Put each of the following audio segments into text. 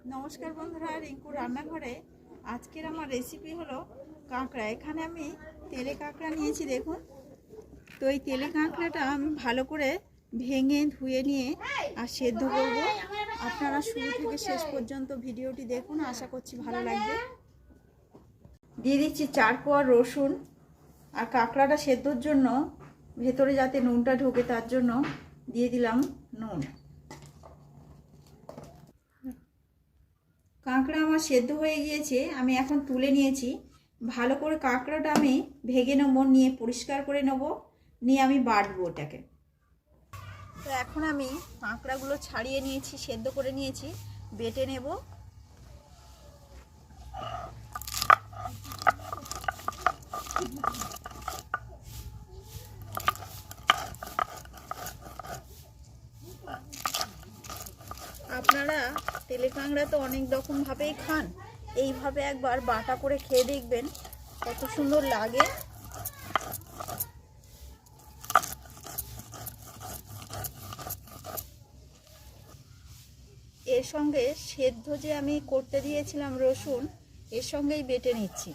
নমস্কার বন্ধুরা, রিঙ্কুর রান্নাঘরে আজকের আমার রেসিপি হলো কাঁকড়া। এখানে আমি তেলে কাঁকড়া নিয়েছি, দেখুন। তো এই তেলে কাঁকড়াটা আমি ভালো করে ভেঙে ধুয়ে নিয়ে আর সেদ্ধ করব। আপনারা শুরু থেকে শেষ পর্যন্ত ভিডিওটি দেখুন, আশা করছি ভালো লাগবে। দিয়ে দিচ্ছি 4 কোয়া রসুন, আর কাঁকড়াটা সেদ্ধর জন্য ভেতরে যাতে নুনটা ঢোকে তার জন্য দিয়ে দিলাম নুন। কাঁকড়া আমার সেদ্ধ হয়ে গিয়েছে, আমি এখন তুলে নিয়েছি। ভালো করে কাঁকড়াটা আমি ভেঙে নেব, নিয়ে পরিষ্কার করে নেব, নিয়ে আমি বাটবো ওটাকে। তো এখন আমি কাঁকড়াগুলো ছাড়িয়ে নিয়েছি, সেদ্ধ করে নিয়েছি, বেটে নেব। আপনারা তেলে কাঁকড়া তো অনেক রকমভাবেই খান, এইভাবে একবার বাটা করে খেয়ে দেখবেন কত সুন্দর লাগে। এর সঙ্গে সেদ্ধ যে আমি করতে দিয়েছিলাম রসুন, এর সঙ্গেই বেটে নিচ্ছি।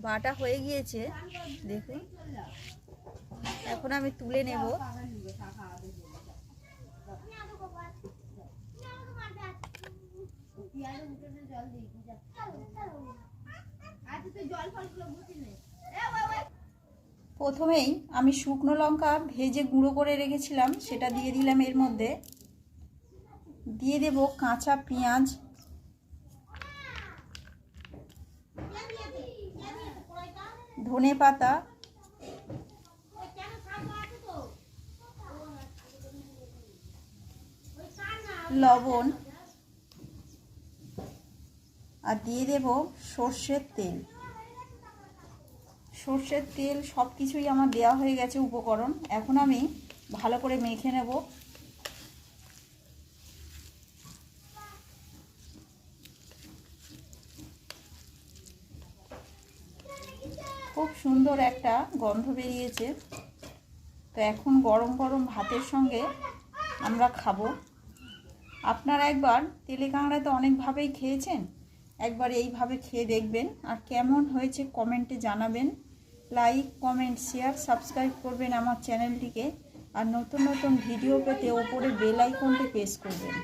বাটা হয়ে গিয়েছে দেখুন, এখন আমি তুলে নেব। প্রথমেই আমি শুকনো লঙ্কা ভেজে গুঁড়ো করে রেখেছিলাম, সেটা দিয়ে দিলাম। এর মধ্যে দিয়ে দেব কাঁচা পেঁয়াজ, ধনে পাতা, লবণ, আর দিয়ে দেব সর্ষের তেল। সর্ষের তেল সব কিছুই আমার দেওয়া হয়ে গেছে উপকরণ। এখন আমি ভালো করে মেখে নেব। খুব সুন্দর একটা গন্ধ বেরিয়েছে। তো এখন গরম গরম ভাতের সঙ্গে আমরা খাবো। আপনারা একবার তেলে কাঁকড়া তো অনেকভাবেই খেয়েছেন, একবার এইভাবে খেয়ে দেখবেন, আর কেমন হয়েছে কমেন্টে জানাবেন। লাইক, কমেন্ট, শেয়ার, সাবস্ক্রাইব করবেন আমার চ্যানেলটিকে, আর নতুন নতুন ভিডিও পেতে ওপরে বেল আইকনটি প্রেস করবেন।